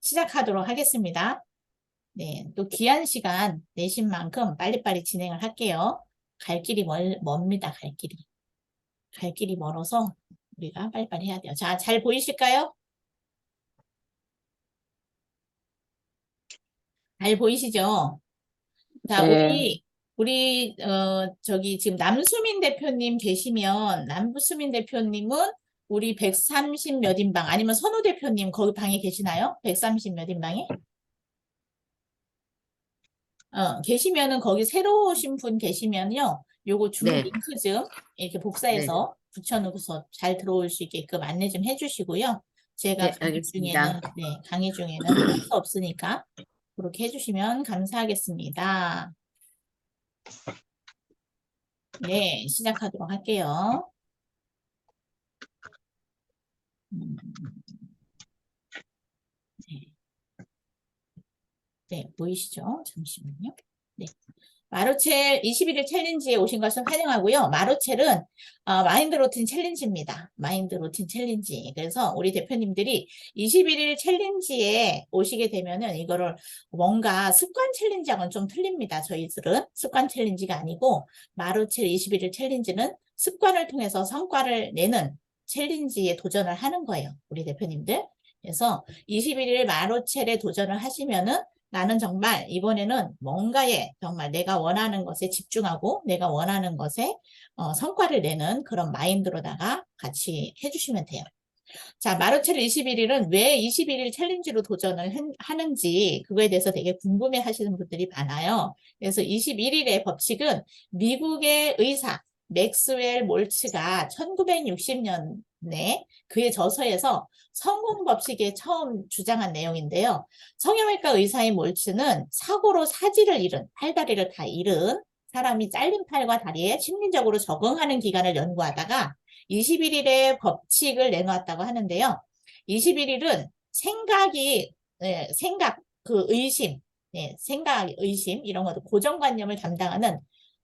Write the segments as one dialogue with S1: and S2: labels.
S1: 시작하도록 하겠습니다. 네, 또 귀한 시간 내신 만큼 빨리빨리 진행을 할게요. 갈 길이 멉니다, 갈 길이. 갈 길이 멀어서 우리가 빨리빨리 해야 돼요. 자, 잘 보이실까요? 잘 보이시죠? 자,
S2: 네,
S1: 저기 지금 남수민 대표님 계시면, 남수민 대표님은 우리 130 몇 인방, 아니면 선우 대표님 거기 방에 계시나요? 130 몇 인방에? 계시면은 거기 새로 오신 분 계시면요. 요거 줌
S2: 네,
S1: 링크 좀 이렇게
S2: 네,
S1: 복사해서 붙여놓고서 잘 들어올 수 있게끔 안내 좀 해주시고요. 제가
S2: 네, 알겠습니다.
S1: 강의 중에는 할 수 없으니까 그렇게 해주시면 감사하겠습니다. 네, 시작하도록 할게요. 음, 네, 네, 보이시죠? 잠시만요. 네. 마루첼 21일 챌린지에 오신 것을 환영하고요. 마루첼은 마인드 루틴 챌린지입니다. 마인드 루틴 챌린지. 그래서 우리 대표님들이 21일 챌린지에 오시게 되면은 이거를 뭔가 습관 챌린지하고는 좀 틀립니다. 저희들은 습관 챌린지가 아니고 마루첼 21일 챌린지는 습관을 통해서 성과를 내는 챌린지에 도전을 하는 거예요. 우리 대표님들. 그래서 21일 마루첼에 도전을 하시면은 나는 정말 이번에는 뭔가에 정말 내가 원하는 것에 집중하고 내가 원하는 것에 성과를 내는 그런 마인드로다가 같이 해주시면 돼요. 자, 마루첼 21일은 왜 21일 챌린지로 도전을 하는지 그거에 대해서 되게 궁금해 하시는 분들이 많아요. 그래서 21일의 법칙은 미국의 의사 맥스웰 몰츠가 1960년에 그의 저서에서 성공 법칙에 처음 주장한 내용인데요. 성형외과 의사인 몰츠는 사고로 사지를 잃은, 팔다리를 다 잃은 사람이 잘린 팔과 다리에 심리적으로 적응하는 기간을 연구하다가 21일의 법칙을 내놓았다고 하는데요. 21일은 의심, 생각, 의심, 이런 것도 고정관념을 담당하는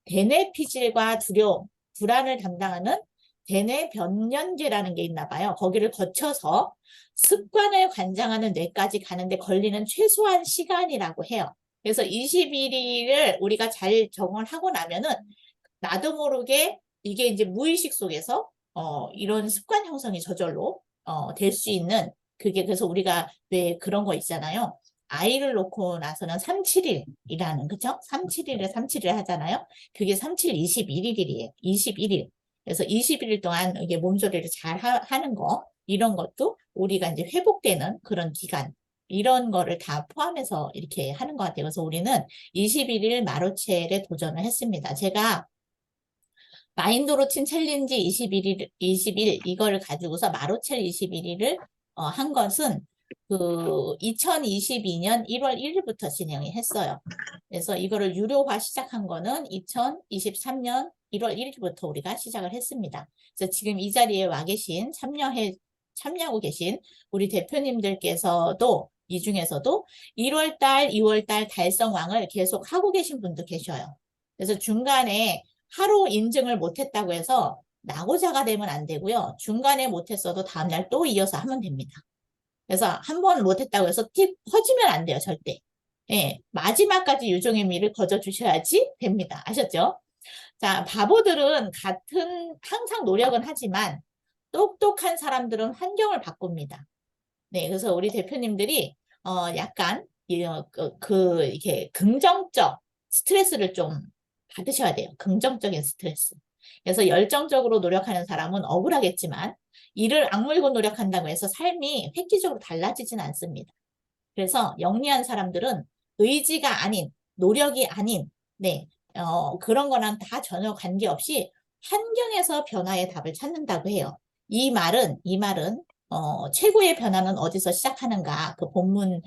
S1: 대뇌피질과 두려움, 불안을 담당하는 대뇌 변연계라는 게 있나 봐요. 거기를 거쳐서 습관을 관장하는 뇌까지 가는데 걸리는 최소한 시간이라고 해요. 그래서 21일을 우리가 잘 적응을 하고 나면은 나도 모르게 이게 이제 무의식 속에서 이런 습관 형성이 저절로 될 수 있는 그게 그래서 우리가 왜 그런 거 있잖아요. 아이를 놓고 나서는 371이라는 그쵸? 371에 371 하잖아요. 그게 37, 21일이에요. 21일. 그래서 21일 동안 이게 몸조리를 잘 하는 거 이런 것도 우리가 이제 회복되는 그런 기간 이런 거를 다 포함해서 이렇게 하는 것 같아요. 그래서 우리는 21일 마루첼에 도전을 했습니다. 제가 마인드 루틴 챌린지 21일 이거를 가지고서 마루첼 21일을 한 것은 그 2022년 1월 1일부터 진행을 했어요. 그래서 이거를 유료화 시작한 거는 2023년 1월 1일부터 우리가 시작을 했습니다. 그래서 지금 이 자리에 와 계신 참여하고 계신 우리 대표님들께서도 이 중에서도 1월달, 2월달 달성왕을 계속 하고 계신 분도 계셔요. 그래서 중간에 하루 인증을 못했다고 해서 낙오자가 되면 안 되고요. 중간에 못했어도 다음날 또 이어서 하면 됩니다. 그래서 한 번 못했다고 해서 팁 퍼지면 안 돼요. 절대. 예, 마지막까지 유종의 미를 거저 주셔야지 됩니다. 아셨죠? 자, 바보들은 항상 노력은 하지만 똑똑한 사람들은 환경을 바꿉니다. 네, 그래서 우리 대표님들이 약간 이렇게 긍정적 스트레스를 좀 받으셔야 돼요. 긍정적인 스트레스. 그래서 열정적으로 노력하는 사람은 억울하겠지만 이를 악물고 노력한다고 해서 삶이 획기적으로 달라지진 않습니다. 그래서 영리한 사람들은 의지가 아닌 노력이 아닌 그런 거랑 다 전혀 관계없이 환경에서 변화의 답을 찾는다고 해요. 이 말은 최고의 변화는 어디서 시작하는가 그 본문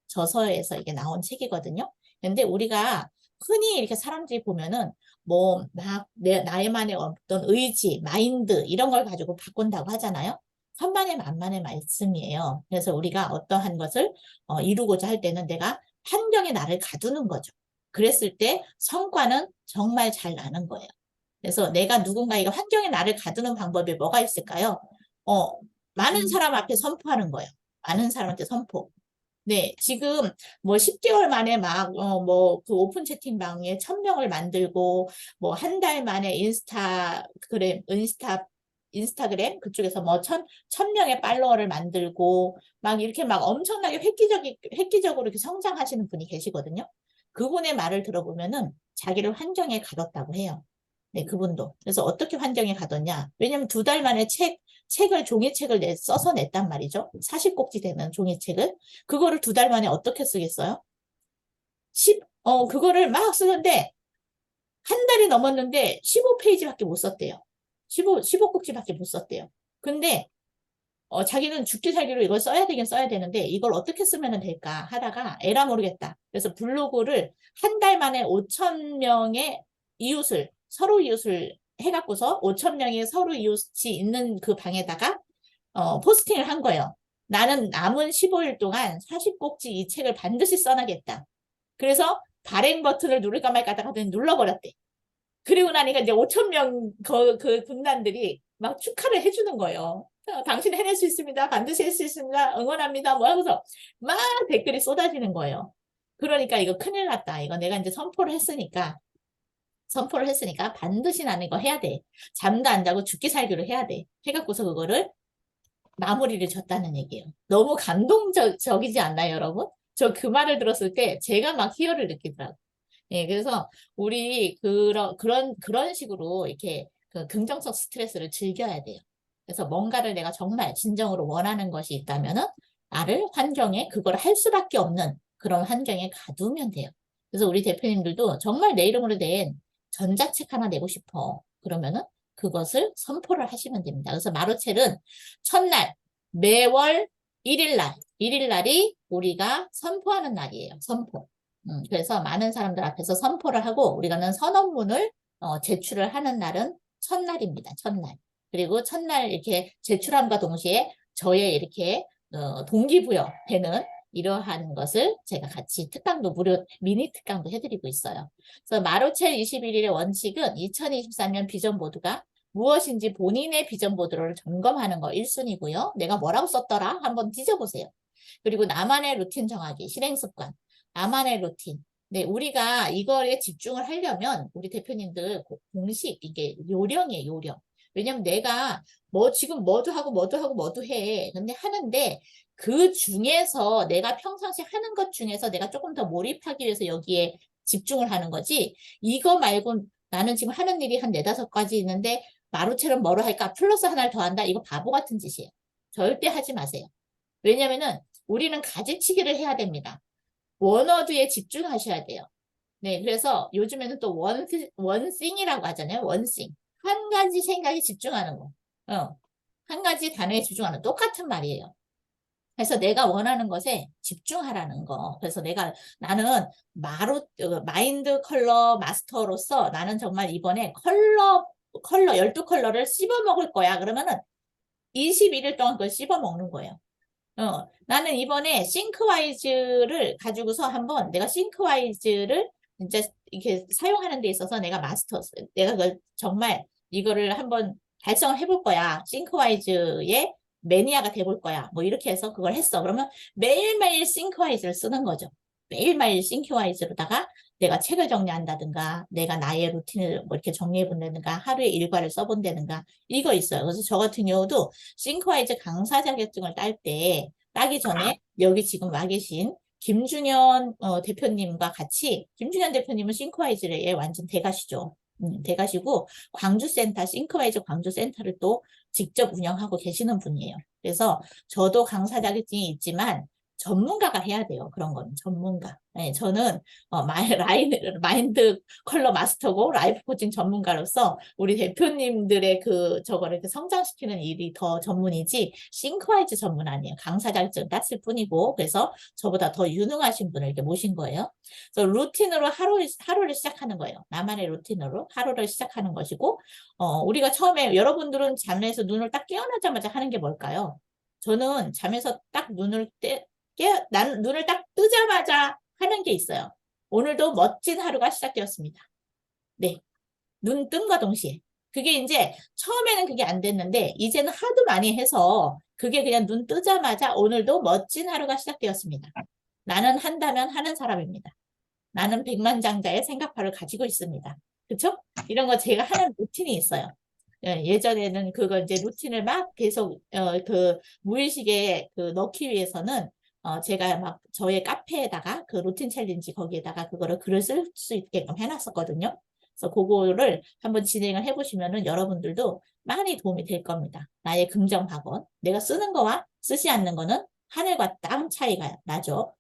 S1: 저서에서 이게 나온 책이거든요. 근데 우리가 흔히 이렇게 사람들이 보면은 뭐 막 나의만의 어떤 의지, 마인드 이런 걸 가지고 바꾼다고 하잖아요. 천만의 만만의 말씀이에요. 그래서 우리가 어떠한 것을 이루고자 할 때는 내가 환경에 나를 가두는 거죠. 그랬을 때 성과는 정말 잘 나는 거예요. 그래서 내가 누군가에게 환경에 나를 가두는 방법이 뭐가 있을까요? 어, 많은 사람 앞에 선포하는 거예요. 많은 사람한테 선포. 네, 지금 뭐 10개월 만에 뭐 그 오픈 채팅방에 1000명을 만들고 뭐 한 달 만에 인스타그램 그쪽에서 뭐 1000명의 팔로워를 만들고 막 이렇게 막 엄청나게 획기적으로 이렇게 성장하시는 분이 계시거든요. 그분의 말을 들어보면은 자기를 환경에 가뒀다고 해요. 네, 그분도. 그래서 어떻게 환경에 가뒀냐? 왜냐면 2달 만에 종이책을 써서 냈단 말이죠. 40꼭지 되는 종이책을. 그거를 2달 만에 어떻게 쓰겠어요? 그거를 막 쓰는데, 한 달이 넘었는데 15페이지밖에 못 썼대요. 15꼭지밖에 못 썼대요. 근데, 자기는 죽기 살기로 이걸 써야 되긴 써야 되는데, 이걸 어떻게 쓰면 될까 하다가 에라 모르겠다. 그래서 블로그를 한 달 만에 5천 명의 서로 이웃을 해갖고서 5천 명의 서로 이웃이 있는 그 방에다가 포스팅을 한 거예요. 나는 남은 15일 동안 40꼭지 이 책을 반드시 써나겠다. 그래서 발행 버튼을 누를까 말까 하다가 눌러버렸대. 그리고 나니까 이제 5천 명 그 군단들이 막 축하를 해주는 거예요. 당신 해낼 수 있습니다. 반드시 할 수 있습니다. 응원합니다. 뭐 하고서 막 댓글이 쏟아지는 거예요. 그러니까 이거 큰일 났다. 이거 내가 이제 선포를 했으니까 반드시 나는 이거 해야 돼. 잠도 안 자고 죽기 살기로 해야 돼. 해갖고서 그거를 마무리를 졌다는 얘기예요. 너무 감동적이지 않나요, 여러분? 저 그 말을 들었을 때 제가 막 희열을 느끼더라고요. 예, 그래서 우리 그런 식으로 이렇게 그 긍정적 스트레스를 즐겨야 돼요. 그래서 뭔가를 내가 정말 진정으로 원하는 것이 있다면은 나를 환경에 그걸 할 수밖에 없는 그런 환경에 가두면 돼요. 그래서 우리 대표님들도 정말 내 이름으로 된 전자책 하나 내고 싶어. 그러면은 그것을 선포를 하시면 됩니다. 그래서 마루첼은 첫날, 매월 1일날이 우리가 선포하는 날이에요. 선포. 그래서 많은 사람들 앞에서 선포를 하고 우리가는 선언문을 제출을 하는 날은 첫날입니다. 첫날. 그리고 첫날 이렇게 제출함과 동시에 저의 이렇게 동기부여 되는 이러한 것을 제가 같이 무료 미니 특강도 해드리고 있어요. 그래서 마루첼 21일의 원칙은 2023년 비전 보드가 무엇인지 본인의 비전 보드를 점검하는 거 1순위고요. 내가 뭐라고 썼더라? 한번 뒤져보세요. 그리고 나만의 루틴 정하기, 실행 습관, 나만의 루틴. 네, 우리가 이거에 집중을 하려면 우리 대표님들 공식, 이게 요령이에요, 요령. 왜냐면 내가 지금 뭐도 해. 근데 하는데 그 중에서 내가 평상시 하는 것 중에서 내가 조금 더 몰입하기 위해서 여기에 집중을 하는 거지. 이거 말고 나는 지금 하는 일이 한 4-5가지 있는데 마루처럼 뭐로 할까? 플러스 하나를 더 한다? 이거 바보 같은 짓이에요. 절대 하지 마세요. 왜냐면은 우리는 가지치기를 해야 됩니다. 원어드에 집중하셔야 돼요. 네, 그래서 요즘에는 또 원싱이라고 하잖아요. 원싱. 한 가지 생각에 집중하는 거. 한 가지 단어에 집중하는 똑같은 말이에요. 그래서 내가 원하는 것에 집중하라는 거. 그래서 나는 마인드 컬러 마스터로서 나는 정말 이번에 컬러 12컬러를 씹어 먹을 거야. 그러면은 21일 동안 그걸 씹어 먹는 거예요. 나는 이번에 싱크와이즈를 가지고서 한번 내가 싱크와이즈를 진짜 이렇게 사용하는 데 있어서 내가 그걸 정말 이거를 한번 달성을 해볼 거야. 싱크와이즈의 매니아가 돼볼 거야. 뭐 이렇게 해서 그걸 했어. 그러면 매일매일 싱크와이즈를 쓰는 거죠. 매일매일 싱크와이즈로다가 내가 책을 정리한다든가 내가 나의 루틴을 뭐 이렇게 정리해 본다든가 하루의 일과를 써본다든가 이거 있어요. 그래서 저 같은 경우도 싱크와이즈 강사 자격증을 따기 전에 여기 지금 와 계신 김준현 대표님과 같이 김준현 대표님은 싱크와이즈의 완전 대가시죠. 대가시고 싱크와이즈 광주센터를 또 직접 운영하고 계시는 분이에요. 그래서 저도 강사 자격증이 있지만 전문가가 해야 돼요. 그런 건 전문가. 네, 저는 마인드 컬러 마스터고 라이프 코칭 전문가로서 우리 대표님들의 저거를 이렇게 성장시키는 일이 더 전문이지 싱크와이즈 전문 아니에요. 강사 자격증 땄을 뿐이고 그래서 저보다 더 유능하신 분을 이렇게 모신 거예요. 그래서 루틴으로 하루를 시작하는 거예요. 나만의 루틴으로 하루를 시작하는 것이고 우리가 처음에 여러분들은 잠에서 눈을 딱 깨어나자마자 하는 게 뭘까요? 저는 잠에서 딱 눈을 딱 뜨자마자 하는 게 있어요. 오늘도 멋진 하루가 시작되었습니다. 네. 눈 뜬과 동시에. 그게 이제 처음에는 그게 안 됐는데 이제는 하도 많이 해서 그게 그냥 눈 뜨자마자 오늘도 멋진 하루가 시작되었습니다. 나는 한다면 하는 사람입니다. 나는 백만장자의 생각파를 가지고 있습니다. 그쵸? 이런 거 제가 하는 루틴이 있어요. 예전에는 그걸 이제 루틴을 막 계속 그 무의식에 그 넣기 위해서는 제가 막 저의 카페에다가 그 루틴 챌린지 거기에다가 그거를 글을 쓸 수 있게끔 해놨었거든요. 그래서 그거를 한번 진행을 해보시면은 여러분들도 많이 도움이 될 겁니다. 나의 긍정학원. 내가 쓰는 거와 쓰지 않는 거는 하늘과 땅 차이가 나죠.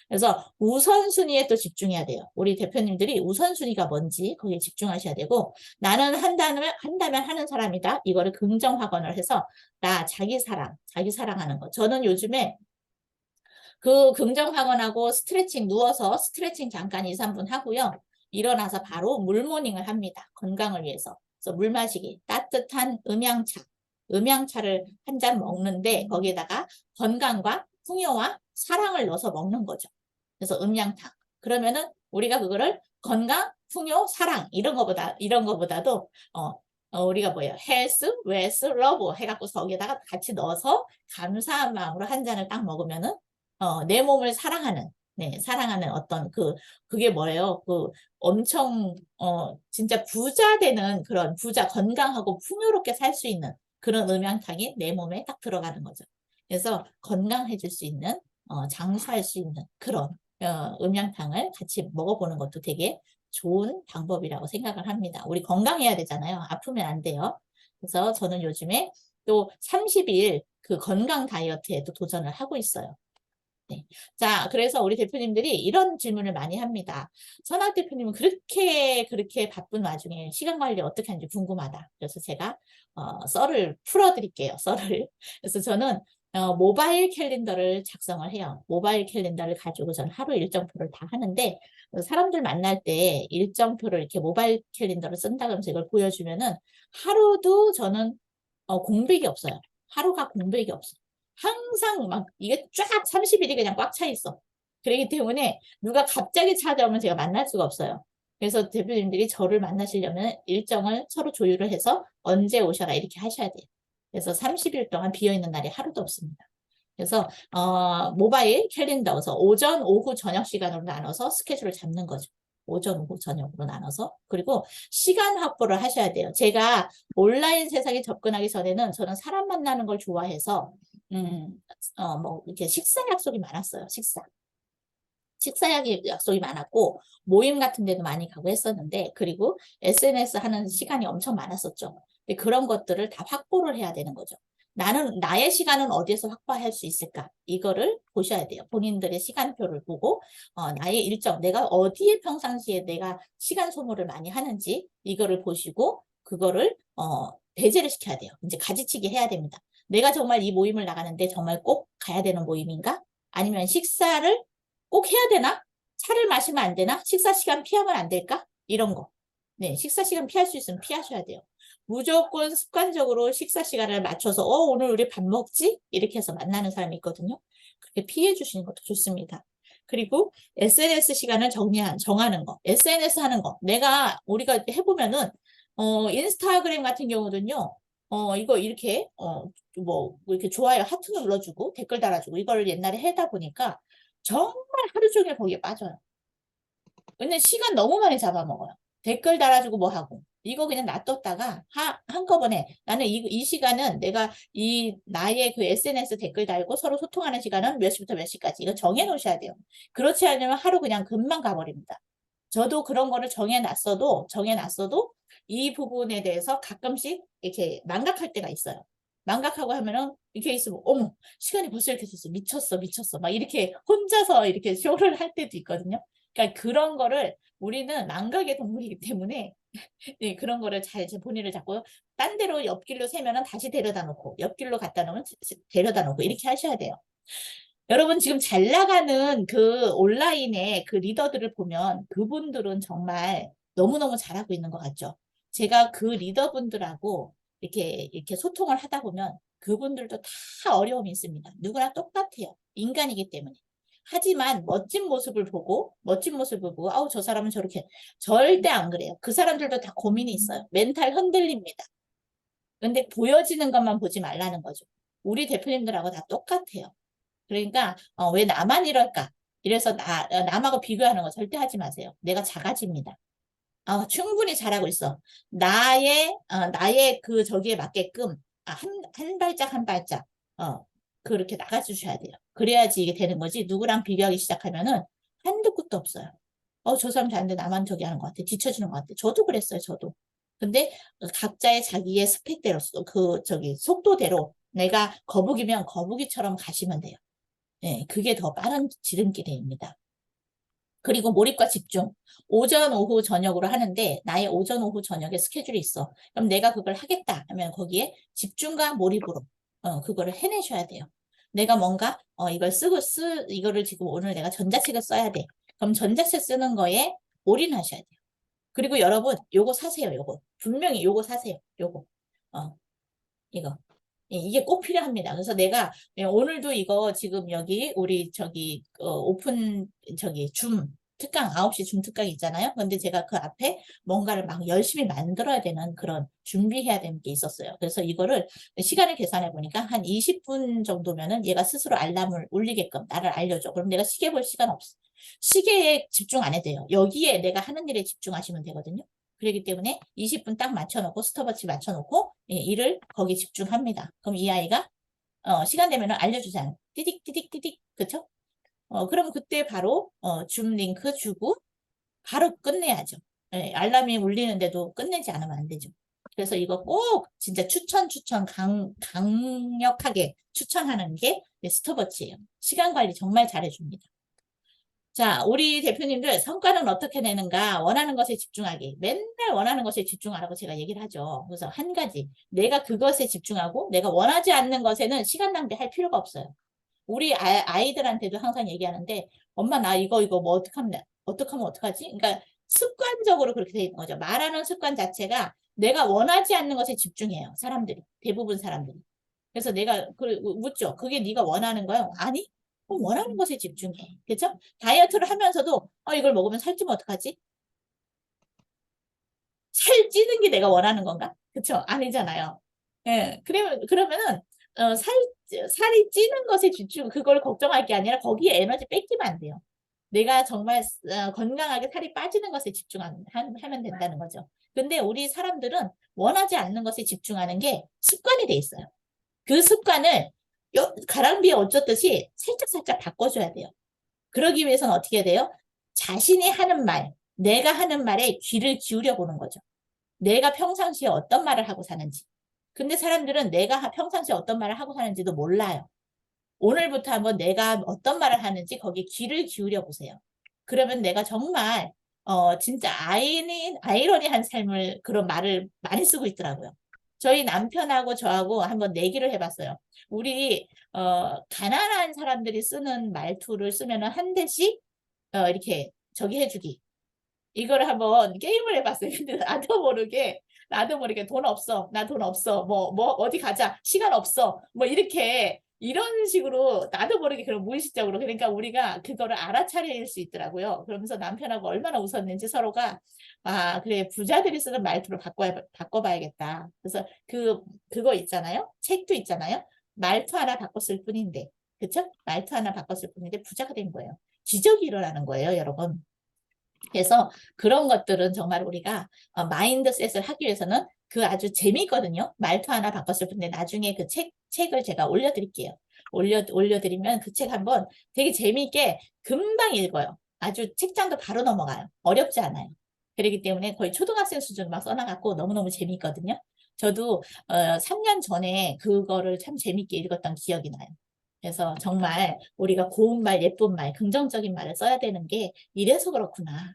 S1: 그래서 우선순위에 또 집중해야 돼요. 우리 대표님들이 우선순위가 뭔지 거기에 집중하셔야 되고 나는 한다면 하는 사람이다. 이거를 긍정확언을 해서 나 자기 사랑하는 거. 저는 요즘에 그 긍정확언하고 스트레칭 누워서 스트레칭 잠깐 2, 3분 하고요. 일어나서 바로 물모닝을 합니다. 건강을 위해서. 그래서 물 마시기, 따뜻한 음양차를 한 잔 먹는데 거기에다가 건강과 풍요와 사랑을 넣어서 먹는 거죠. 그래서 음양탕. 그러면은 우리가 그거를 건강, 풍요, 사랑 이런 거보다도 우리가 뭐예요? 헬스, 웰스, 러브 해갖고 거기에다가 같이 넣어서 감사한 마음으로 한 잔을 딱 먹으면은 내 몸을 사랑하는 사랑하는 어떤 그게 뭐예요? 그 엄청 진짜 부자 되는 그런 부자 건강하고 풍요롭게 살 수 있는 그런 음양탕이 내 몸에 딱 들어가는 거죠. 그래서 건강해질 수 있는 장수할 수 있는 그런 음양탕을 같이 먹어보는 것도 되게 좋은 방법이라고 생각을 합니다. 우리 건강해야 되잖아요. 아프면 안 돼요. 그래서 저는 요즘에 또 30일 그 건강 다이어트에도 도전을 하고 있어요. 네. 자, 그래서 우리 대표님들이 이런 질문을 많이 합니다. 선학 대표님은 그렇게 바쁜 와중에 시간 관리 어떻게 하는지 궁금하다. 그래서 제가 썰을 풀어드릴게요. 썰을. 그래서 저는 모바일 캘린더를 작성을 해요. 모바일 캘린더를 가지고 저는 하루 일정표를 다 하는데 사람들 만날 때 일정표를 이렇게 모바일 캘린더를 쓴다 그러면서 이걸 보여주면은 하루도 저는 공백이 없어요. 하루가 공백이 없어요. 항상 막 이게 쫙 30일이 그냥 꽉 차 있어. 그렇기 때문에 누가 갑자기 찾아오면 제가 만날 수가 없어요. 그래서 대표님들이 저를 만나시려면 일정을 서로 조율을 해서 언제 오셔라 이렇게 하셔야 돼요. 그래서 30일 동안 비어있는 날이 하루도 없습니다. 그래서 모바일 캘린더에서 오전, 오후, 저녁 시간으로 나눠서 스케줄을 잡는 거죠. 오전, 오후, 저녁으로 나눠서. 그리고 시간 확보를 하셔야 돼요. 제가 온라인 세상에 접근하기 전에는 저는 사람 만나는 걸 좋아해서 뭐 이렇게 식사 약속이 많았어요. 식사 약속이 많았고 모임 같은 데도 많이 가고 했었는데 그리고 SNS 하는 시간이 엄청 많았었죠. 근데 그런 것들을 다 확보를 해야 되는 거죠. 나의 시간은 어디에서 확보할 수 있을까? 이거를 보셔야 돼요. 본인들의 시간표를 보고 나의 일정, 내가 어디에 평상시에 내가 시간 소모를 많이 하는지 이거를 보시고 그거를 배제를 시켜야 돼요. 이제 가지치기 해야 됩니다. 내가 정말 이 모임을 나가는데 정말 꼭 가야 되는 모임인가? 아니면 식사를 꼭 해야 되나? 차를 마시면 안 되나? 식사 시간 피하면 안 될까? 이런 거. 네, 식사 시간 피할 수 있으면 피하셔야 돼요. 무조건 습관적으로 식사 시간을 맞춰서 오늘 우리 밥 먹지? 이렇게 해서 만나는 사람이 있거든요. 그렇게 피해 주시는 것도 좋습니다. 그리고 SNS 시간을 정하는 거. SNS 하는 거. 우리가 해보면은 인스타그램 같은 경우는요. 이거 이렇게 뭐 이렇게 좋아요 하트 눌러주고 댓글 달아주고 이걸 옛날에 해다 보니까 정말 하루 종일 거기에 빠져요. 근데 시간 너무 많이 잡아먹어요. 댓글 달아주고 뭐 하고. 이거 그냥 놔뒀다가 한꺼번에 나는 이 시간은 내가 나의 그 SNS 댓글 달고 서로 소통하는 시간은 몇 시부터 몇 시까지 이거 정해 놓으셔야 돼요. 그렇지 않으면 하루 그냥 금방 가버립니다. 저도 그런 거를 정해놨어도 이 부분에 대해서 가끔씩 이렇게 망각할 때가 있어요. 망각하고 하면은 이렇게 있으면 어머 시간이 벌써 이렇게 됐어 미쳤어 막 이렇게 혼자서 이렇게 쇼를 할 때도 있거든요. 그러니까 그런 거를 우리는 망각의 동물이기 때문에 네, 그런 거를 잘 본인을 자꾸 딴 데로 옆길로 세면은 다시 데려다 놓고 옆길로 갖다 놓으면 데려다 놓고 이렇게 하셔야 돼요. 여러분 지금 잘 나가는 그 온라인의 그 리더들을 보면 그분들은 정말 너무너무 잘하고 있는 것 같죠. 제가 그 리더분들하고 이렇게 소통을 하다 보면 그분들도 다 어려움이 있습니다. 누구나 똑같아요. 인간이기 때문에. 하지만 멋진 모습을 보고, 아우, 저 사람은 저렇게. 절대 안 그래요. 그 사람들도 다 고민이 있어요. 멘탈 흔들립니다. 근데 보여지는 것만 보지 말라는 거죠. 우리 대표님들하고 다 똑같아요. 그러니까, 왜 나만 이럴까? 이래서 남하고 비교하는 거 절대 하지 마세요. 내가 작아집니다. 충분히 잘하고 있어. 나의 그 저기에 맞게끔, 한 발짝 한 발짝, 그렇게 나가주셔야 돼요. 그래야지 이게 되는 거지. 누구랑 비교하기 시작하면은 한도 끝도 없어요. 저 사람 잘하는데 나만 저기 하는 것 같아. 뒤처지는 것 같아. 저도 그랬어요, 저도. 근데 각자의 자기의 스펙대로, 속도대로 내가 거북이면 거북이처럼 가시면 돼요. 네, 그게 더 빠른 지름길입니다. 그리고 몰입과 집중. 오전, 오후, 저녁으로 하는데 나의 오전, 오후, 저녁에 스케줄이 있어. 그럼 내가 그걸 하겠다 하면 거기에 집중과 몰입으로 그거를 해내셔야 돼요. 내가 뭔가 이거를 지금 오늘 내가 전자책을 써야 돼. 그럼 전자책 쓰는 거에 올인하셔야 돼요. 그리고 여러분 요거 사세요. 요거 분명히 요거 사세요. 요거 이거 이게 꼭 필요합니다. 그래서 내가 오늘도 이거 지금 여기 우리 오픈 줌 특강 9시 줌 특강이 있잖아요. 근데 제가 그 앞에 뭔가를 막 열심히 만들어야 되는 그런 준비해야 되는 게 있었어요. 그래서 이거를 시간을 계산해 보니까 한 20분 정도면은 얘가 스스로 알람을 울리게끔 나를 알려줘. 그럼 내가 시계 볼 시간 없어. 시계에 집중 안 해도 돼요. 여기에 내가 하는 일에 집중하시면 되거든요. 그렇기 때문에 20분 딱 맞춰놓고 스톱워치 맞춰놓고 일을 거기 집중합니다. 그럼 이 아이가 시간 되면 알려주잖아요. 띠딕 띠딕 띠딕 그쵸? 그럼 그때 바로 줌 링크 주고 바로 끝내야죠. 알람이 울리는데도 끝내지 않으면 안 되죠. 그래서 이거 꼭 진짜 강력하게 추천하는 게 스톱워치예요. 시간 관리 정말 잘해줍니다. 자, 우리 대표님들 성과는 어떻게 내는가? 원하는 것에 집중하기. 맨날 원하는 것에 집중하라고 제가 얘기를 하죠. 그래서 한 가지, 내가 그것에 집중하고 내가 원하지 않는 것에는 시간 낭비할 필요가 없어요. 우리 아이들한테도 항상 얘기하는데 엄마 나 이거 뭐 어떡하면 어떡하지? 그러니까 습관적으로 그렇게 돼 있는 거죠. 말하는 습관 자체가 내가 원하지 않는 것에 집중해요. 사람들이. 대부분 사람들이. 그래서 내가 묻죠. 그게 네가 원하는 거야? 아니? 그럼 원하는 것에 집중해. 그렇죠? 다이어트를 하면서도 이걸 먹으면 살찌면 어떡하지? 살찌는 게 내가 원하는 건가? 그렇죠? 아니잖아요. 예. 그러면은 살이 찌는 것에 집중 그걸 걱정할 게 아니라 거기에 에너지 뺏기면 안 돼요. 내가 정말 건강하게 살이 빠지는 것에 집중하면 된다는 거죠. 근데 우리 사람들은 원하지 않는 것에 집중하는 게 습관이 돼 있어요. 그 습관을 가랑비에 옷 젖듯이 살짝살짝 바꿔줘야 돼요. 그러기 위해서는 어떻게 해야 돼요? 자신이 하는 말, 내가 하는 말에 귀를 기울여 보는 거죠. 내가 평상시에 어떤 말을 하고 사는지. 근데 사람들은 내가 평상시에 어떤 말을 하고 사는지도 몰라요. 오늘부터 한번 내가 어떤 말을 하는지 거기에 귀를 기울여 보세요. 그러면 내가 정말 진짜 아이러니한 삶을 그런 말을 많이 쓰고 있더라고요. 저희 남편하고 저하고 한번 내기를 해봤어요. 우리 가난한 사람들이 쓰는 말투를 쓰면은 한 대씩 이렇게 저기 해주기. 이거를 한번 게임을 해봤어요. 근데 나도 모르게 돈 없어. 나 돈 없어. 어디 가자. 시간 없어. 뭐 이런 식으로 나도 모르게 그런 무의식적으로 그러니까 우리가 그거를 알아차릴 수 있더라고요. 그러면서 남편하고 얼마나 웃었는지 서로가 그래 부자들이 쓰는 말투로 바꿔봐야겠다. 그래서 그거 있잖아요. 책도 있잖아요. 말투 하나 바꿨을 뿐인데 그쵸? 말투 하나 바꿨을 뿐인데 부자가 된 거예요. 기적이 일어나는 거예요, 여러분. 그래서 그런 것들은 정말 우리가 마인드셋을 하기 위해서는 그 아주 재미있거든요. 말투 하나 바꿨을 뿐인데 나중에 그 책을 제가 올려드릴게요. 올려드리면 그 책 한번 되게 재미있게 금방 읽어요. 아주 책장도 바로 넘어가요. 어렵지 않아요. 그렇기 때문에 거의 초등학생 수준 막 써놔갖고 너무너무 재미있거든요. 저도 3년 전에 그거를 참 재미있게 읽었던 기억이 나요. 그래서 정말 우리가 고운 말, 예쁜 말, 긍정적인 말을 써야 되는 게 이래서 그렇구나.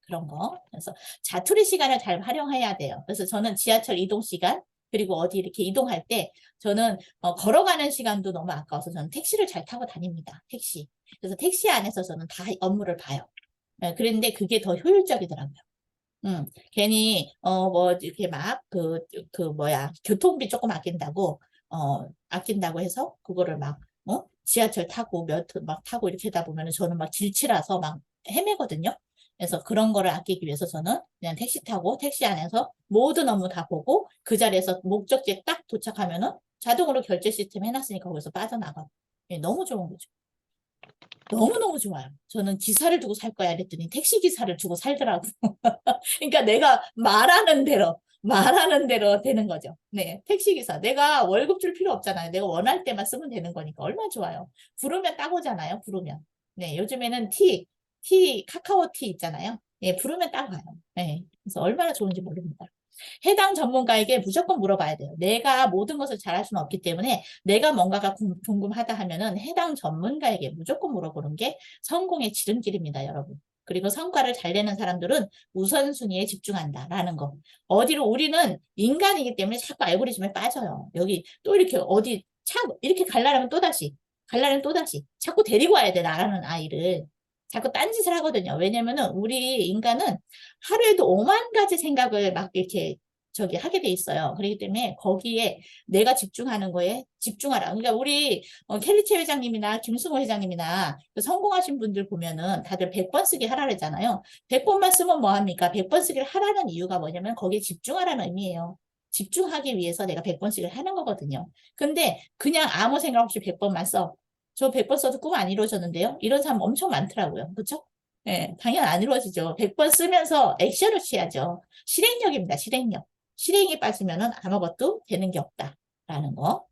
S1: 그런 거. 그래서 자투리 시간을 잘 활용해야 돼요. 그래서 저는 지하철 이동 시간, 그리고 어디 이렇게 이동할 때 저는 걸어가는 시간도 너무 아까워서 저는 택시를 잘 타고 다닙니다. 택시. 그래서 택시 안에서 저는 다 업무를 봐요. 그런데 그게 더 효율적이더라고요. 괜히 이렇게 막 교통비 조금 아낀다고 해서 그거를 막 지하철 타고 막 타고 이렇게 하다 보면 저는 막 질치라서 막 헤매거든요. 그래서 그런 거를 아끼기 위해서 저는 그냥 택시 타고 택시 안에서 모든 업무 다 보고 그 자리에서 목적지에 딱 도착하면은 자동으로 결제 시스템 해놨으니까 거기서 빠져나가고. 예, 너무 좋은 거죠. 너무너무 좋아요. 저는 기사를 두고 살 거야 이랬더니 택시 기사를 두고 살더라고. 그러니까 내가 말하는 대로 되는 거죠. 네, 택시 기사. 내가 월급 줄 필요 없잖아요. 내가 원할 때만 쓰면 되는 거니까 얼마나 좋아요. 부르면 딱 오잖아요. 부르면. 네, 요즘에는 카카오티 있잖아요. 예, 부르면 딱 와요. 네, 그래서 얼마나 좋은지 모릅니다. 해당 전문가에게 무조건 물어봐야 돼요. 내가 모든 것을 잘할 수는 없기 때문에 내가 뭔가가 궁금하다 하면은 해당 전문가에게 무조건 물어보는 게 성공의 지름길입니다, 여러분. 그리고 성과를 잘 내는 사람들은 우선순위에 집중한다라는 거. 어디로 우리는 인간이기 때문에 자꾸 알고리즘에 빠져요. 여기 또 이렇게 어디 이렇게 갈라면 또다시 자꾸 데리고 와야 돼, 나라는 아이를. 자꾸 딴짓을 하거든요. 왜냐면은 우리 인간은 하루에도 5만 가지 생각을 막 이렇게 저기 하게 돼 있어요. 그렇기 때문에 거기에 내가 집중하는 거에 집중하라. 그러니까 우리 켈리체 회장님이나 김승호 회장님이나 그 성공하신 분들 보면은 다들 100번 쓰기 하라 그러잖아요. 100번만 쓰면 뭐합니까? 100번 쓰기를 하라는 이유가 뭐냐면 거기에 집중하라는 의미예요. 집중하기 위해서 내가 100번 쓰기를 하는 거거든요. 근데 그냥 아무 생각 없이 100번만 써. 저 100번 써도 꿈 안 이루어졌는데요. 이런 사람 엄청 많더라고요. 그렇죠? 예, 당연 안 이루어지죠. 100번 쓰면서 액션을 취하죠. 실행력입니다. 실행력. 실행이 빠지면은 아무것도 되는 게 없다라는 거.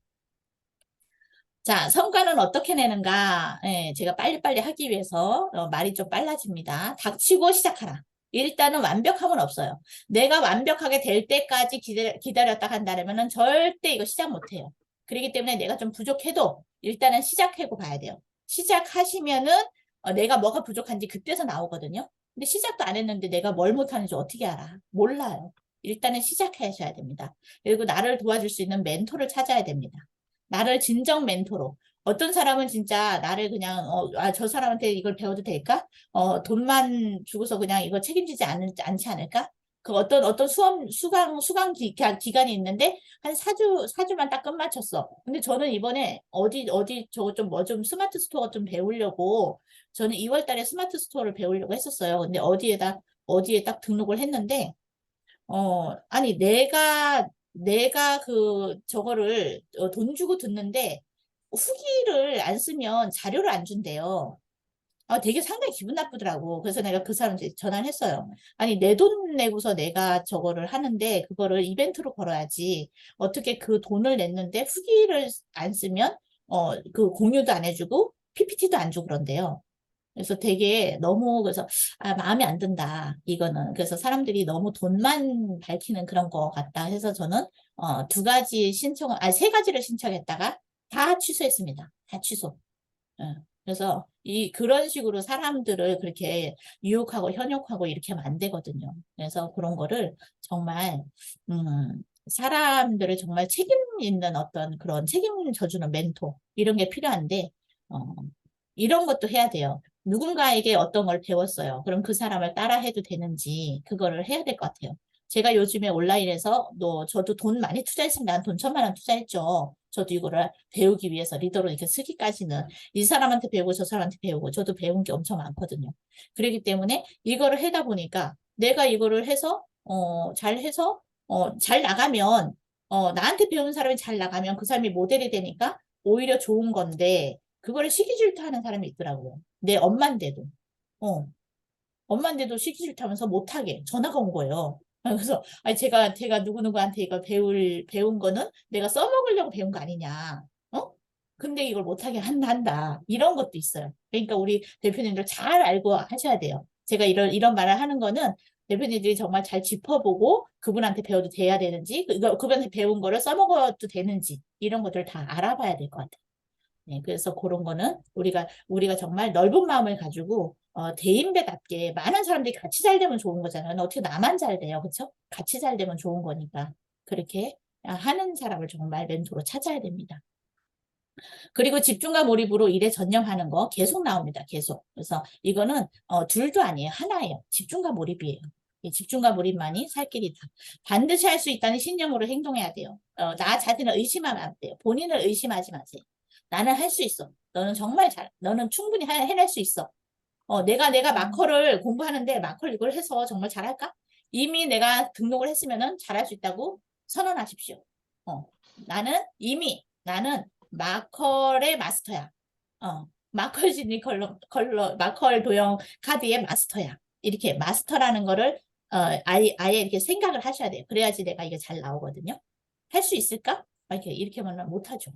S1: 자, 성과는 어떻게 내는가? 예, 제가 빨리빨리 하기 위해서 말이 좀 빨라집니다. 닥치고 시작하라. 일단은 완벽함은 없어요. 내가 완벽하게 될 때까지 기다렸다 한다면은 절대 이거 시작 못해요. 그렇기 때문에 내가 좀 부족해도 일단은 시작하고 봐야 돼요. 시작하시면은 내가 뭐가 부족한지 그때서 나오거든요. 근데 시작도 안 했는데 내가 뭘 못하는지 어떻게 알아? 몰라요. 일단은 시작하셔야 됩니다. 그리고 나를 도와줄 수 있는 멘토를 찾아야 됩니다. 나를 진정 멘토로. 어떤 사람은 진짜 나를 그냥 저 사람한테 이걸 배워도 될까? 돈만 주고서 그냥 이거 책임지지 않지 않을까? 그 어떤 수강 기간이 있는데 한 4주만 딱 끝마쳤어. 근데 저는 이번에 어디 저거 좀 뭐 좀 스마트 스토어 좀 배우려고 저는 2월 달에 스마트 스토어를 배우려고 했었어요. 근데 어디에 딱 등록을 했는데 아니, 내가 저거를 돈 주고 듣는데 후기를 안 쓰면 자료를 안 준대요. 되게 상당히 기분 나쁘더라고. 그래서 내가 그 사람한테 전화를 했어요. 아니, 내 돈 내고서 내가 저거를 하는데 그거를 이벤트로 걸어야지. 어떻게 그 돈을 냈는데 후기를 안 쓰면 그 공유도 안 해주고 PPT도 안 주고 그런대요. 그래서 되게 너무 그래서 마음에 안 든다 이거는 그래서 사람들이 너무 돈만 밝히는 그런 거 같다 해서 저는 두 가지 신청을 세 가지를 신청했다가 다 취소했습니다. 다 취소. 예. 그래서 그런 식으로 사람들을 그렇게 유혹하고 현혹하고 이렇게 하면 안 되거든요. 그래서 그런 거를 정말 사람들을 정말 책임 있는 어떤 그런 책임을 져주는 멘토 이런 게 필요한데 어, 이런 것도 해야 돼요. 누군가에게 어떤 걸 배웠어요. 그럼 그 사람을 따라 해도 되는지 그거를 해야 될 것 같아요. 제가 요즘에 온라인에서 저도 돈 많이 투자했습니다. 한 돈 1,000만 원 투자했죠. 저도 이거를 배우기 위해서 리더로 이렇게 쓰기까지는 이 사람한테 배우고 저 사람한테 배우고 저도 배운 게 엄청 많거든요. 그렇기 때문에 이거를 하다 보니까 내가 이거를 해서 잘 해서 잘 나가면 나한테 배우는 사람이 잘 나가면 그 사람이 모델이 되니까 오히려 좋은 건데 그거를 시기 질투하는 사람이 있더라고요. 내 엄마인데도. 어, 엄마인데도 시기 질투하면서 못하게 전화가 온 거예요. 그래서 아니 제가 누구누구한테 이걸 배운 거는 내가 써먹으려고 배운 거 아니냐. 근데 이걸 못하게 한다. 이런 것도 있어요. 그러니까 우리 대표님들 잘 알고 하셔야 돼요. 제가 이런 말을 하는 거는 대표님들이 정말 잘 짚어보고 그분한테 배워도 돼야 되는지, 그분한테 배운 거를 써먹어도 되는지, 이런 것들 다 알아봐야 될 것 같아요. 네, 그래서 그런 거는 우리가 정말 넓은 마음을 가지고 대인배답게 많은 사람들이 같이 잘 되면 좋은 거잖아요. 어떻게 나만 잘 돼요, 그렇죠? 같이 잘 되면 좋은 거니까 그렇게 하는 사람을 정말 멘토로 찾아야 됩니다. 그리고 집중과 몰입으로 일에 전념하는 거 계속 나옵니다. 계속. 그래서 이거는 둘도 아니에요. 하나예요. 집중과 몰입이에요. 이 집중과 몰입만이 살 길이다. 반드시 할 수 있다는 신념으로 행동해야 돼요. 나 자신을 의심하면 안 돼요. 본인을 의심하지 마세요. 나는 할 수 있어. 너는 정말 너는 충분히 해낼 수 있어. 내가 마커를 공부하는데 마커를 이걸 해서 정말 잘할까? 이미 내가 등록을 했으면은 잘할 수 있다고 선언하십시오. 어, 나는 마커의 마스터야. 마컬 지니 마컬 도형 카드의 마스터야. 이렇게 마스터라는 거를, 아예 이렇게 생각을 하셔야 돼요. 그래야지 내가 이게 잘 나오거든요. 할 수 있을까? 이렇게 하면 못하죠.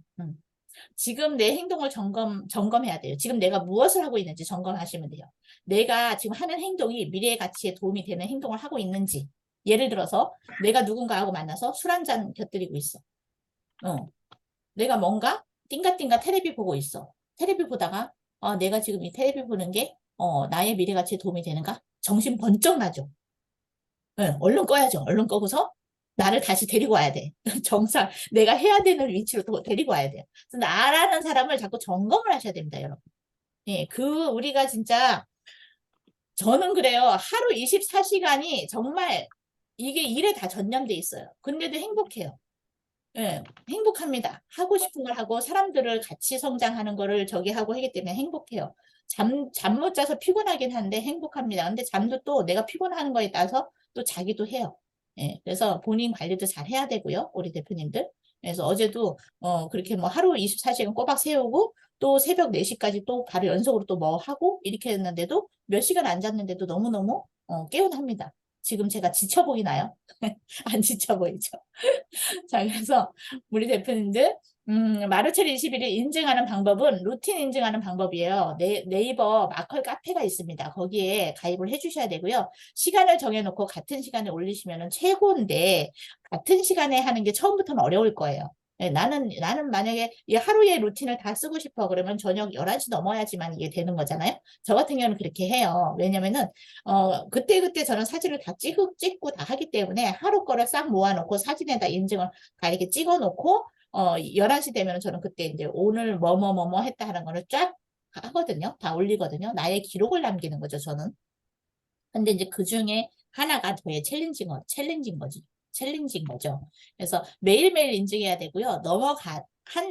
S1: 지금 내 행동을 점검해야 돼요. 지금 내가 무엇을 하고 있는지 점검하시면 돼요. 내가 지금 하는 행동이 미래의 가치에 도움이 되는 행동을 하고 있는지. 예를 들어서 내가 누군가하고 만나서 술 한 잔 곁들이고 있어. 내가 뭔가 띵가띵가 테레비 보고 있어. 테레비 보다가 내가 지금 이 테레비 보는 게 나의 미래 가치에 도움이 되는가? 정신 번쩍 나죠. 네, 얼른 꺼야죠. 얼른 꺼고서 나를 다시 데리고 와야 돼. 정상, 내가 해야 되는 위치로 또 데리고 와야 돼요. 그래서 나라는 사람을 자꾸 점검을 하셔야 됩니다, 여러분. 예, 우리가 진짜, 저는 그래요. 하루 24시간이 정말 이게 일에 다 전념돼 있어요. 근데도 행복해요. 예, 행복합니다. 하고 싶은 걸 하고 사람들을 같이 성장하는 거를 저기 하고 하기 때문에 행복해요. 잠 못 자서 피곤하긴 한데 행복합니다. 근데 잠도 또 내가 피곤한 거에 따라서 또 자기도 해요. 예, 그래서 본인 관리도 잘 해야 되고요. 우리 대표님들. 그래서 어제도 그렇게 뭐 하루 24시간 꼬박 세우고 또 새벽 4시까지 또 바로 연속으로 또 뭐 하고 이렇게 했는데도 몇 시간 안 잤는데도 너무너무 개운합니다. 지금 제가 지쳐 보이나요? 안 지쳐 보이죠? 자, 그래서 우리 대표님들, 마루첼 21을 인증하는 방법은 루틴 인증하는 방법이에요. 네이버 마컬 카페가 있습니다. 거기에 가입을 해주셔야 되고요. 시간을 정해놓고 같은 시간에 올리시면 최고인데, 같은 시간에 하는 게 처음부터는 어려울 거예요. 네, 나는 만약에 이 하루의 루틴을 다 쓰고 싶어 그러면 저녁 11시 넘어야지만 이게 되는 거잖아요. 저 같은 경우는 그렇게 해요. 왜냐면은, 그때그때 저는 사진을 다 찍고 다 하기 때문에 하루 거를 싹 모아놓고 사진에다 인증을 다 이렇게 찍어 놓고 11시 되면 저는 그때 이제 오늘 뭐뭐뭐뭐 했다 하는 거를 쫙 하거든요. 다 올리거든요. 나의 기록을 남기는 거죠, 저는. 근데 이제 그 중에 하나가 저의 챌린지인 거죠. 그래서 매일매일 인증해야 되고요.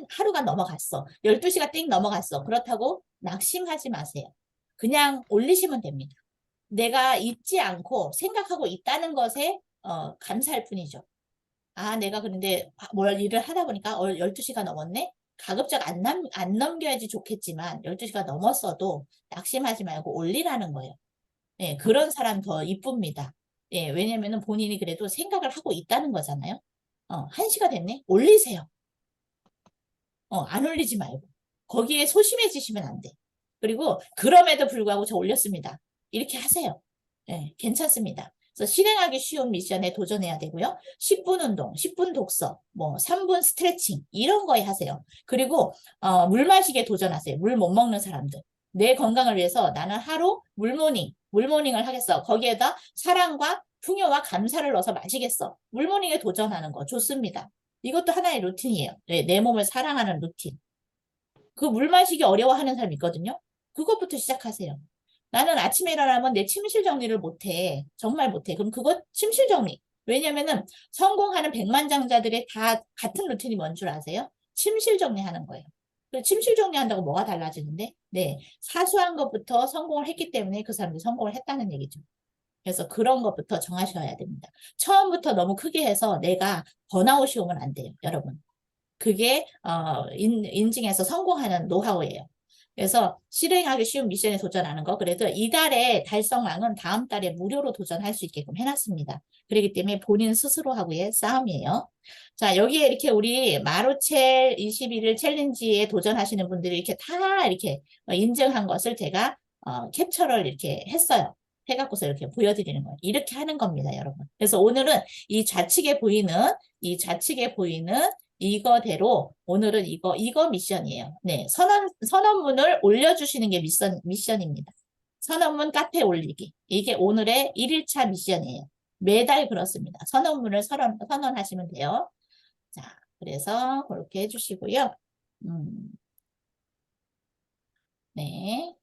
S1: 하루가 넘어갔어. 12시가 띵 넘어갔어. 그렇다고 낙심하지 마세요. 그냥 올리시면 됩니다. 내가 잊지 않고 생각하고 있다는 것에 감사할 뿐이죠. 내가 그런데 뭘 일을 하다 보니까 12시가 넘었네? 가급적 안 넘겨야지 좋겠지만 12시가 넘었어도 낙심하지 말고 올리라는 거예요. 예, 그런 사람 더 이쁩니다. 예, 왜냐면은 본인이 그래도 생각을 하고 있다는 거잖아요. 1시가 됐네? 올리세요. 안 올리지 말고. 거기에 소심해지시면 안 돼. 그리고 그럼에도 불구하고 저 올렸습니다. 이렇게 하세요. 예, 괜찮습니다. 그래서 실행하기 쉬운 미션에 도전해야 되고요. 10분 운동, 10분 독서, 뭐 3분 스트레칭 이런 거에 하세요. 그리고 물 마시기에 도전하세요. 물 못 먹는 사람들. 내 건강을 위해서 나는 하루 물모닝을 하겠어. 거기에다 사랑과 풍요와 감사를 넣어서 마시겠어. 물모닝에 도전하는 거 좋습니다. 이것도 하나의 루틴이에요. 네, 내 몸을 사랑하는 루틴. 그 물 마시기 어려워하는 사람 있거든요. 그것부터 시작하세요. 나는 아침에 일어나면 내 침실 정리를 못해. 정말 못해. 그럼 그거 침실 정리. 왜냐면은 성공하는 백만장자들의 다 같은 루틴이 뭔 줄 아세요? 침실 정리하는 거예요. 침실 정리한다고 뭐가 달라지는데? 네, 사소한 것부터 성공을 했기 때문에 그 사람들이 성공을 했다는 얘기죠. 그래서 그런 것부터 정하셔야 됩니다. 처음부터 너무 크게 해서 내가 번아웃이 오면 안 돼요, 여러분. 그게 인증해서 성공하는 노하우예요. 그래서 실행하기 쉬운 미션에 도전하는 거. 그래도 이달의 달성왕은 다음 달에 무료로 도전할 수 있게끔 해놨습니다. 그렇기 때문에 본인 스스로하고의 싸움이에요. 자, 여기에 이렇게 우리 마루첼 21일 챌린지에 도전하시는 분들이 이렇게 다 이렇게 인증한 것을 제가 캡처를 이렇게 했어요. 해갖고서 이렇게 보여드리는 거예요. 이렇게 하는 겁니다, 여러분. 그래서 오늘은 이 좌측에 보이는 이거대로 오늘은 이거 미션이에요. 네, 선언문을 올려주시는 게 미션입니다. 선언문 카페 올리기. 이게 오늘의 1일차 미션이에요. 매달 그렇습니다. 선언문을 선언하시면 돼요. 자, 그래서 그렇게 해주시고요. 네,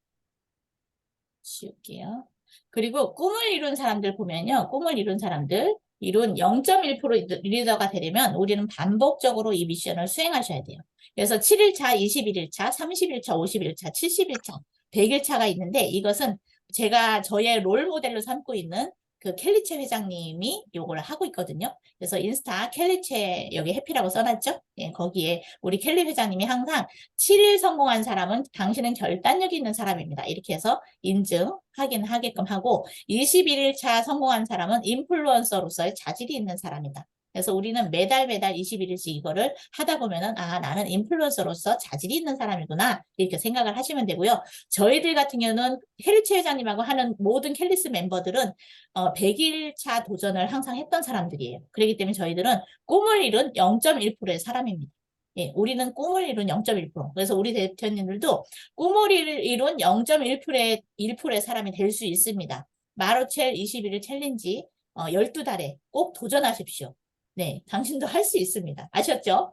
S1: 지울게요. 그리고 꿈을 이룬 사람들 보면요. 꿈을 이룬 사람들, 이룬 0.1% 리더가 되려면 우리는 반복적으로 이 미션을 수행하셔야 돼요. 그래서 7일차, 21일차, 30일차, 50일차, 70일차, 100일차가 있는데 이것은 제가 저의 롤 모델로 삼고 있는 그 켈리체 회장님이 요걸 하고 있거든요. 그래서 인스타 켈리체 여기 해피라고 써놨죠? 예, 거기에 우리 켈리 회장님이 항상 7일 성공한 사람은 당신은 결단력 있는 사람입니다. 이렇게 해서 인증하긴 하게끔 하고 21일차 성공한 사람은 인플루언서로서의 자질이 있는 사람이다. 그래서 우리는 매달 21일씩 이거를 하다 보면은 아 나는 인플루언서로서 자질이 있는 사람이구나 이렇게 생각을 하시면 되고요. 저희들 같은 경우는 켈리체 회장님하고 하는 모든 켈리스 멤버들은 100일차 도전을 항상 했던 사람들이에요. 그렇기 때문에 저희들은 꿈을 이룬 0.1%의 사람입니다. 예, 우리는 꿈을 이룬 0.1%. 그래서 우리 대표님들도 꿈을 이룬 0.1%의 1%의 사람이 될 수 있습니다. 마루첼 21일 챌린지 12달에 꼭 도전하십시오. 네, 당신도 할 수 있습니다. 아셨죠?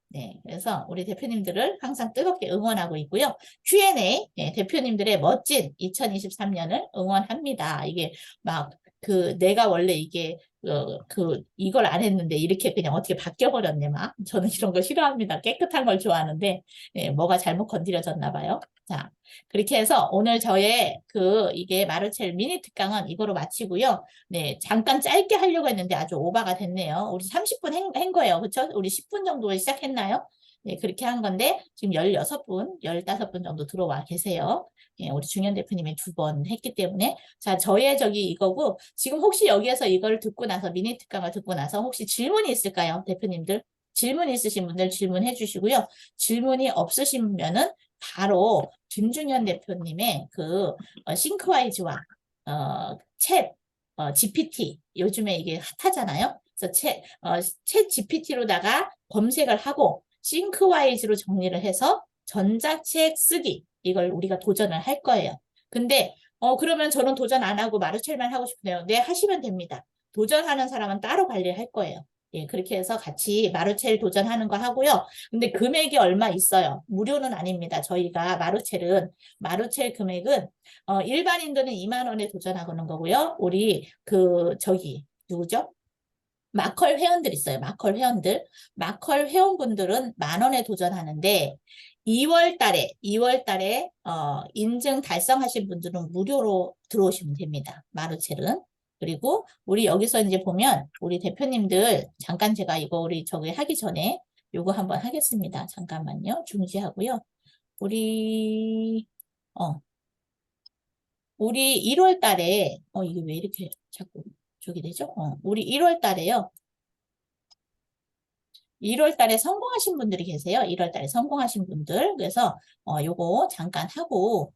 S1: 네, 그래서 우리 대표님들을 항상 뜨겁게 응원하고 있고요. Q&A, 네, 대표님들의 멋진 2023년을 응원합니다. 이게 막 내가 원래 이게 이걸 안 했는데 이렇게 그냥 어떻게 바뀌어버렸네 막. 저는 이런 거 싫어합니다. 깨끗한 걸 좋아하는데 뭐가 잘못 건드려졌나 봐요. 자, 그렇게 해서 오늘 저의 이게 마루첼 미니 특강은 이거로 마치고요. 네, 잠깐 짧게 하려고 했는데 아주 오바가 됐네요. 우리 30분 한 거예요. 그렇죠? 우리 10분 정도에 시작했나요? 네, 그렇게 한 건데 지금 16분, 15분 정도 들어와 계세요. 예, 우리 중현 대표님이 2번 했기 때문에 자, 저의 이거고 지금 혹시 여기에서 이걸 듣고 나서 미니 특강을 듣고 나서 혹시 질문이 있을까요? 대표님들? 질문 있으신 분들 질문해 주시고요. 질문이 없으시면은 바로 김중현 대표님의 싱크와이즈와 챗 GPT 요즘에 이게 핫하잖아요. 그래서 챗 GPT로다가 검색을 하고 싱크와이즈로 정리를 해서 전자책 쓰기 이걸 우리가 도전을 할 거예요. 근데 그러면 저는 도전 안 하고 마루첼만 하고 싶네요. 네, 하시면 됩니다. 도전하는 사람은 따로 관리할 거예요. 예, 그렇게 해서 같이 마루첼 도전하는 거 하고요. 근데 금액이 얼마 있어요. 무료는 아닙니다. 저희가 마루첼 금액은 일반인들은 2만 원에 도전하는 거고요. 우리 누구죠? 마컬 회원들 있어요. 마컬 회원들. 마컬 회원분들은 10,000원에 도전하는데 2월 달에 인증 달성하신 분들은 무료로 들어오시면 됩니다. 마루첼은. 그리고 우리 여기서 이제 보면 우리 대표님들 잠깐 제가 이거 우리 하기 전에 요거 한번 하겠습니다. 잠깐만요. 중지하고요. 우리 어 우리 1월 달에 이게 왜 이렇게 자꾸 저기 되죠? 우리 1월 달에요. 1월 달에 성공하신 분들이 계세요. 1월 달에 성공하신 분들. 그래서 요거 잠깐 하고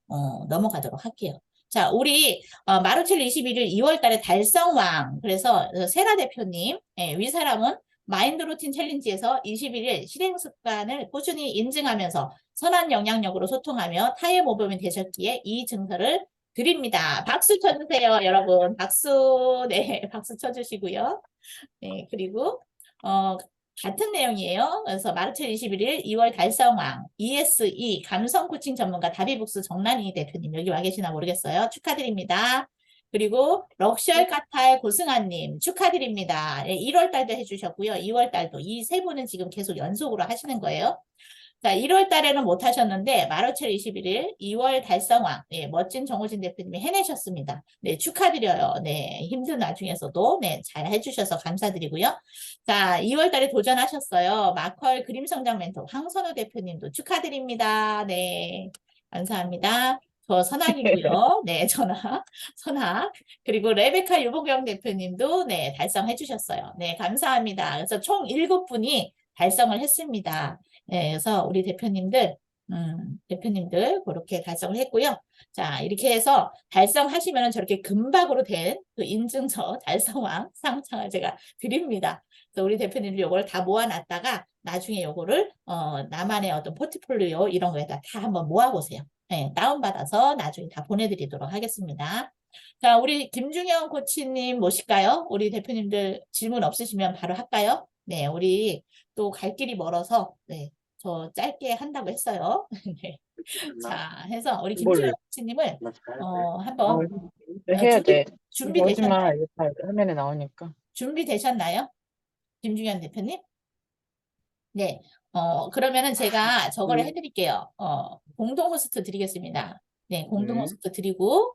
S1: 넘어가도록 할게요. 자, 우리 마루첼 21일 2월 달에 달성왕. 그래서 세라 대표님, 예, 위사람은 마인드 루틴 챌린지에서 21일 실행 습관을 꾸준히 인증하면서 선한 영향력으로 소통하며 타의 모범이 되셨기에 이 증서를 드립니다. 박수 쳐주세요, 여러분. 박수, 네, 박수 쳐주시고요. 네, 그리고 같은 내용이에요. 그래서 마르첼 21일 2월 달성왕 ESE 감성 코칭 전문가 다비북스 정란희 대표님 여기 와 계시나 모르겠어요. 축하드립니다. 그리고 럭셔 카탈 고승환님 축하드립니다. 1월 달도 해주셨고요. 2월 달도 이 세 분은 지금 계속 연속으로 하시는 거예요. 자, 1월 달에는 못 하셨는데 마루첼 21일 2월 달성왕 네, 멋진 정호진 대표님이 해내셨습니다. 네, 축하드려요. 네, 힘든 와중에서도 네, 잘 해주셔서 감사드리고요. 자, 2월 달에 도전하셨어요. 마컬 그림 성장 멘토 황선우 대표님도 축하드립니다. 네, 감사합니다. 저 선학이고요. 네, 선학. 그리고 레베카 유보경 대표님도 네, 달성해 주셨어요. 네, 감사합니다. 그래서 총 7분이 달성을 했습니다. 네, 그래서 우리 대표님들 그렇게 달성을 했고요. 자, 이렇게 해서 달성하시면 저렇게 금박으로 된 그 인증서 달성왕 상장을 제가 드립니다. 그래서 우리 대표님들 요걸 다 모아놨다가 나중에 요거를 나만의 어떤 포트폴리오 이런 거에다 다 한번 모아보세요. 네, 다운받아서 나중에 다 보내드리도록 하겠습니다. 자, 우리 김중현 코치님 모실까요? 우리 대표님들 질문 없으시면 바로 할까요? 네, 우리 또 갈 길이 멀어서 네, 저 짧게 한다고 했어요. 네. 자, 해서 우리 김주현
S2: 뭘
S1: 코치님을
S2: 나 자야 돼.
S1: 한번
S2: 해야 돼. 이거 오지
S1: 준비되셨나요?
S2: 마. 이거 다 화면에 나오니까.
S1: 준비되셨나요? 김중현 대표님? 네. 그러면은 제가 저거를
S2: 네.
S1: 해드릴게요. 공동 호스트 드리겠습니다. 네, 공동
S2: 네.
S1: 호스트 드리고,